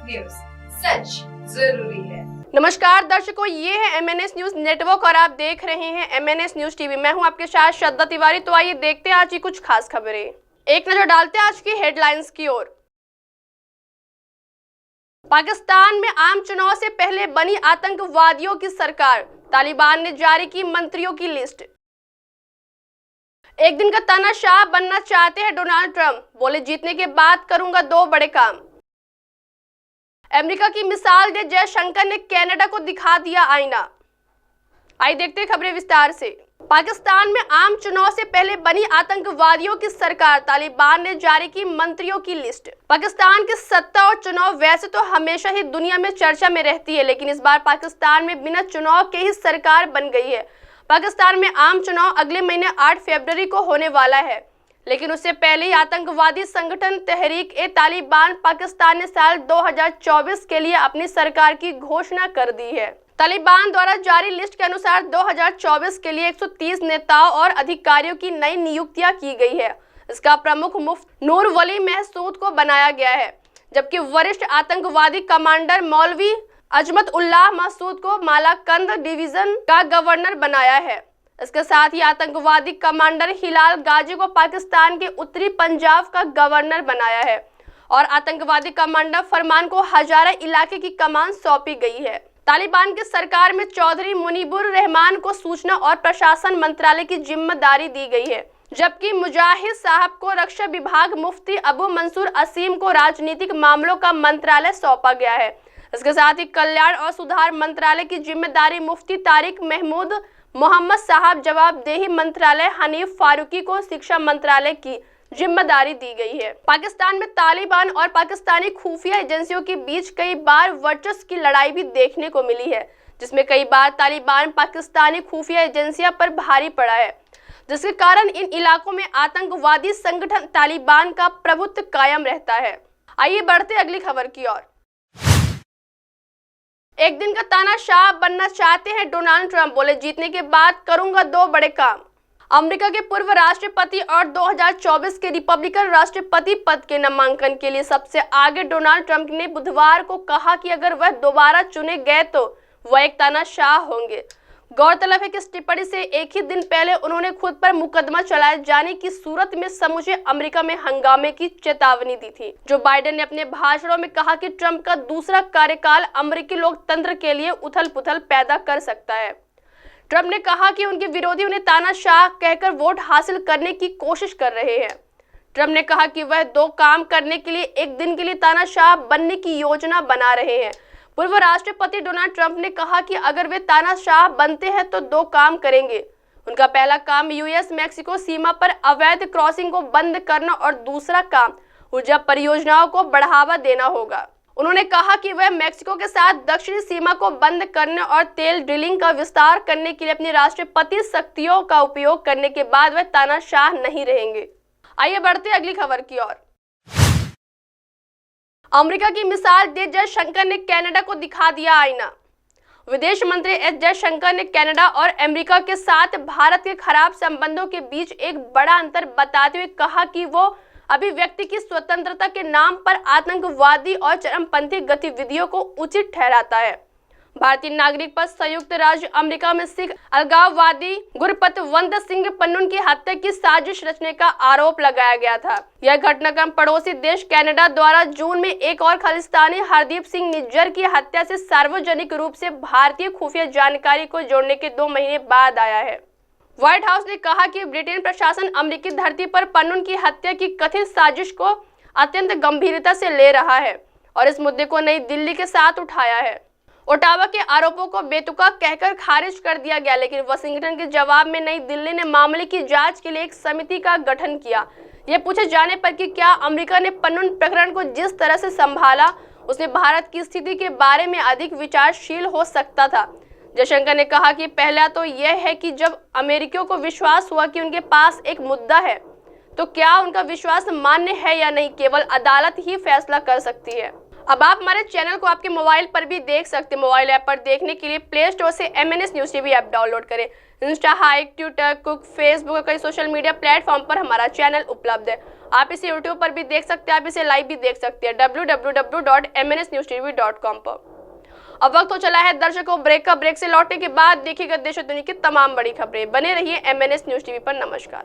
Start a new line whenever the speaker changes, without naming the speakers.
News, सच जरूरी है।
नमस्कार दर्शकों, ये है MNS न्यूज नेटवर्क और आप देख रहे हैं MNS न्यूज टीवी। मैं हूं आपके साथ श्रद्धा तिवारी। तो आइए देखते हैं आज की कुछ खास खबरें। एक नजर डालते हैं आज की हेडलाइंस की ओर। पाकिस्तान में आम चुनाव से पहले बनी आतंकवादियों की सरकार, तालिबान ने जारी की मंत्रियों की लिस्ट। एक दिन का तानाशाह बनना चाहते हैं डोनाल्ड ट्रंप, बोले जीतने के बाद करूंगा 2 बड़े काम। अमेरिका की मिसाल दे जयशंकर ने कनाडा को दिखा दिया आईना। आइए देखते हैं खबरें विस्तार से। पाकिस्तान में आम चुनाव से पहले बनी आतंकवादियों की सरकार, तालिबान ने जारी की मंत्रियों की लिस्ट। पाकिस्तान की सत्ता और चुनाव वैसे तो हमेशा ही दुनिया में चर्चा में रहती है, लेकिन इस बार पाकिस्तान में बिना चुनाव के ही सरकार बन गई है। पाकिस्तान में आम चुनाव अगले महीने 8 फरवरी को होने वाला है, लेकिन उससे पहले ही आतंकवादी संगठन तहरीक-ए-तालिबान पाकिस्तान ने साल 2024 के लिए अपनी सरकार की घोषणा कर दी है। तालिबान द्वारा जारी लिस्ट के अनुसार 2024 के लिए 130 नेताओं और अधिकारियों की नई नियुक्तियां की गई है। इसका प्रमुख मुफ्ती नूर वली महसूद को बनाया गया है, जबकि वरिष्ठ आतंकवादी कमांडर मौलवी अजमत उल्लाह मसूद को मालाकंद डिवीजन का गवर्नर बनाया है। इसके साथ ही आतंकवादी कमांडर हिलाल गाजी को पाकिस्तान के उत्तरी पंजाब का गवर्नर बनाया है और आतंकवादी कमांडर फरमान को हजारा इलाके की कमान सौंपी गई है। तालिबान की सरकार में चौधरी मुनीबुर रहमान को सूचना और प्रशासन मंत्रालय की जिम्मेदारी दी गई है, जबकि मुजाहिद साहब को रक्षा विभाग, मुफ्ती अबू मंसूर असीम को राजनीतिक मामलों का मंत्रालय सौंपा गया है। इसके साथ ही कल्याण और सुधार मंत्रालय की जिम्मेदारी मुफ्ती तारिक महमूद मोहम्मद साहब, जवाबदेही मंत्रालय हनीफ फारूकी को शिक्षा मंत्रालय की जिम्मेदारी दी गई है। पाकिस्तान में तालिबान और पाकिस्तानी खुफिया एजेंसियों के बीच कई बार वर्चस्व की लड़ाई भी देखने को मिली है, जिसमें कई बार तालिबान पाकिस्तानी खुफिया एजेंसियों पर भारी पड़ा है, जिसके कारण इन इलाकों में आतंकवादी संगठन तालिबान का प्रभुत्व कायम रहता है। आइए बढ़ते अगली खबर की ओर। एक दिन का तानाशाह बनना चाहते हैं डोनाल्ड ट्रंप, बोले जीतने के बाद करूंगा 2 बड़े काम। अमेरिका के पूर्व राष्ट्रपति और 2024 के रिपब्लिकन राष्ट्रपति पद के नामांकन के लिए सबसे आगे डोनाल्ड ट्रंप ने बुधवार को कहा कि अगर वह दोबारा चुने गए तो वह एक तानाशाह होंगे। गौरतलब है कि इस टिप्पणी से एक ही दिन पहले उन्होंने खुद पर मुकदमा चलाए जाने की सूरत में समूचे अमेरिका में हंगामे की चेतावनी दी थी। जो बाइडेन ने अपने भाषणों में कहा कि ट्रंप का दूसरा कार्यकाल अमेरिकी लोकतंत्र के लिए उथल-पुथल पैदा कर सकता है। ट्रंप ने कहा कि उनके विरोधी उन्हें तानाशाह कहकर वोट हासिल करने की कोशिश कर रहे हैं। ट्रंप ने कहा कि वह 2 काम करने के लिए एक दिन के लिए तानाशाह बनने की योजना बना रहे हैं। पूर्व राष्ट्रपति डोनाल्ड ट्रंप ने कहा कि अगर वे तानाशाह बनते हैं तो 2 काम करेंगे। उनका पहला काम US मैक्सिको सीमा पर अवैध क्रॉसिंग को बंद करना और दूसरा काम ऊर्जा परियोजनाओं को बढ़ावा देना होगा। उन्होंने कहा कि वह मैक्सिको के साथ दक्षिणी सीमा को बंद करने और तेल ड्रिलिंग का विस्तार करने के लिए अपनी राष्ट्रपति शक्तियों का उपयोग करने के बाद वह तानाशाह नहीं रहेंगे। आइए बढ़ते अगली खबर की ओर। अमेरिका की मिसाल दे जयशंकर ने कनाडा को दिखा दिया आईना। विदेश मंत्री एस जयशंकर ने कनाडा और अमेरिका के साथ भारत के खराब संबंधों के बीच एक बड़ा अंतर बताते हुए कहा कि वो अभिव्यक्ति की स्वतंत्रता के नाम पर आतंकवादी और चरमपंथी गतिविधियों को उचित ठहराता है। भारतीय नागरिक पर संयुक्त राज्य अमेरिका में सिख अलगाववादी गुरपतवंत सिंह पन्नून की हत्या की साजिश रचने का आरोप लगाया गया था। यह घटनाक्रम पड़ोसी देश कनाडा द्वारा जून में एक और खालिस्तानी हरदीप सिंह निज्जर की हत्या से सार्वजनिक रूप से भारतीय खुफिया जानकारी को जोड़ने के 2 महीने बाद आया है। व्हाइट हाउस ने कहा कि ब्रिटेन प्रशासन अमेरिकी धरती पर पन्नून की हत्या की कथित साजिश को अत्यंत गंभीरता से ले रहा है और इस मुद्दे को नई दिल्ली के साथ उठाया है। ओटावा के आरोपों को बेतुका कहकर खारिज कर दिया गया, लेकिन वाशिंगटन के जवाब में नई दिल्ली ने मामले की जांच के लिए एक समिति का गठन किया। यह पूछे जाने पर कि क्या अमेरिका ने पन्नून प्रकरण को जिस तरह से संभाला उसमें भारत की स्थिति के बारे में अधिक विचारशील हो सकता था। जयशंकर ने कहा कि पहला तो यह है कि जब अमेरिकियों को विश्वास हुआ कि उनके पास एक मुद्दा है तो क्या उनका विश्वास मान्य है या नहीं, केवल अदालत ही फैसला कर सकती है। अब आप हमारे चैनल को आपके मोबाइल पर भी देख सकते हैं। मोबाइल ऐप पर देखने के लिए प्ले स्टोर से MNS news TV app download करें। इंस्टा, हाइक, ट्विटर, कुक, फेसबुक और कई सोशल मीडिया प्लेटफॉर्म पर हमारा चैनल उपलब्ध है। आप इसे यूट्यूब पर भी देख सकते हैं, आप इसे लाइव भी देख सकते हैं www.mnsnewstv.com पर। अब वक्त हो चला है दर्शकों ब्रेक का। ब्रेक से लौटने के बाद देखिएगा देश और दुनिया की तमाम बड़ी खबरें। बने रहिए MNS न्यूज टीवी पर। नमस्कार।